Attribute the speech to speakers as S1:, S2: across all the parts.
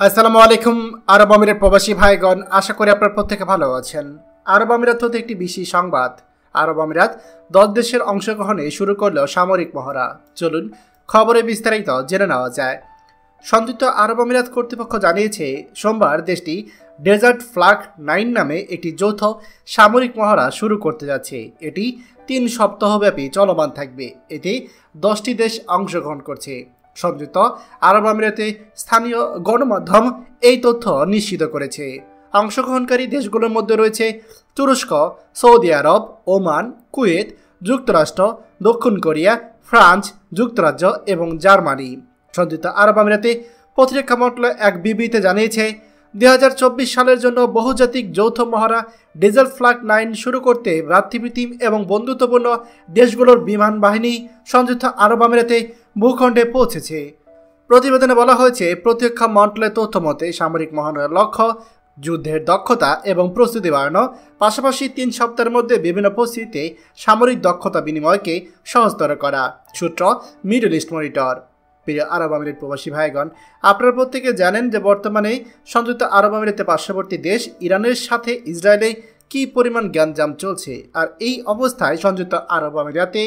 S1: আসসালামু আলাইকুম আরব আমিরাত প্রবাসী ভাইগণ, আশা করি আপনারা প্রত্যেকে ভালো আছেন। আরব আমিরাত হতে একটি বিশেষ সংবাদ। আরব আমিরাত 10 দেশের অংশগ্রহণে শুরু করলো সামরিক মহড়া। চলুন খবরে বিস্তারিত জেনে নেওয়া যায়। সংযুক্ত আরব আমিরাত কর্তৃপক্ষ জানিয়েছে, সোমবার দেশটি ডেজার্ট ফ্ল্যাগ 9 নামে একটি যৌথ সামরিক মহড়া শুরু করতে যাচ্ছে। এটি 3 সপ্তাহব্যাপী চলমান থাকবে। এতে 10টি দেশ অংশগ্রহণ করছে। সংযুক্ত আরব আমিরাতে স্থানীয় গণমাধ্যম এই তথ্য নিশ্চিত করেছে। অংশগ্রহণকারী দেশগুলোর মধ্যে রয়েছে তুরস্ক, সৌদি আরব, ওমান, কুয়েত, যুক্তরাষ্ট্র, দক্ষিণ কোরিয়া, ফ্রান্স, যুক্তরাজ্য এবং জার্মানি। সংযুক্ত আরব আমিরাতে প্রতিরক্ষা মন্ত্রণালয় এক বিবৃতিতে জানিয়েছে, 2024 সালের জন্য বহুজাতিক যৌথ মহড়া ডেজার্ট ফ্ল্যাগ 9 শুরু করতে ভ্রাতৃপ্রতিম এবং বন্ধুত্বপূর্ণ দেশগুলোর বিমান বাহিনী সংযুক্ত আরব আমিরাতে ভূখণ্ডে পৌঁছেছে। প্রতিবেদনে বলা হয়েছে, প্রতিরক্ষা মন্ত্রণালয়ের তথ্য মতে সামরিক মহড়ার লক্ষ্য যুদ্ধের দক্ষতা এবং প্রস্তুতি বাড়ানো, পাশাপাশি 3 সপ্তাহের মধ্যে বিভিন্ন পরিস্থিতিতে সামরিক দক্ষতা বিনিময়কে সহজতর করা। সূত্র মিডল ইস্ট মনিটর। প্রিয় আরব আমিরাত প্রবাসী ভাইগণ, আপনারা প্রত্যেকে জানেন যে বর্তমানে সংযুক্ত আরব আমিরাতের পার্শ্ববর্তী দেশ ইরানের সাথে ইসরায়েলে কী পরিমাণ গ্যাঞ্জাম চলছে। আর এই অবস্থায় সংযুক্ত আরব আমিরাতে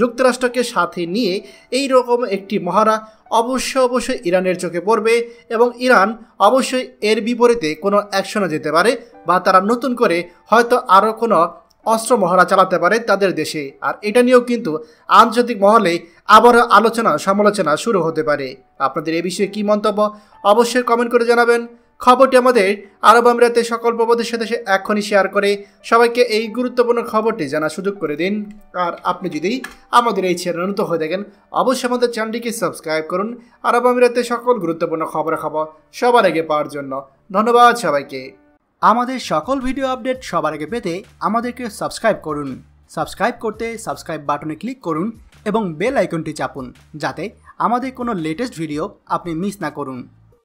S1: যুক্তরাষ্ট্রকে সাথে নিয়ে এই রকম একটি মহড়া অবশ্যই ইরানের চোখে পড়বে এবং ইরান অবশ্যই এর বিপরীতে কোনো অ্যাকশনে যেতে পারে বা তারা নতুন করে হয়তো আরও কোনো অস্ত্র মহড়া চালাতে পারে তাদের দেশে। আর এটা নিয়েও কিন্তু আন্তর্জাতিক মহলে আবারও আলোচনা সমালোচনা শুরু হতে পারে। আপনাদের এই বিষয়ে কী মন্তব্য অবশ্যই কমেন্ট করে জানাবেন। খবরটি আমাদের আরব আমিরাতের সকল প্রবাসীর সাথে এখনই শেয়ার করে সবাইকে এই গুরুত্বপূর্ণ খবরটি জানার সুযোগ করে দিন। আর আপনি যদি আমাদের এই চ্যানেল নতুন হয়ে থাকেন, অবশ্যই আমাদের চ্যানেলটিকে সাবস্ক্রাইব করুন আরব আমিরাতের সকল গুরুত্বপূর্ণ খবর সবার আগে পাওয়ার জন্য। ধন্যবাদ সবাইকে।
S2: আমাদের সকল ভিডিও আপডেট সবার আগে পেতে আমাদেরকে সাবস্ক্রাইব করুন। সাবস্ক্রাইব করতে সাবস্ক্রাইব বাটনে ক্লিক করুন এবং বেল আইকনটি চাপুন, যাতে আমাদের কোনো লেটেস্ট ভিডিও আপনি মিস না করুন।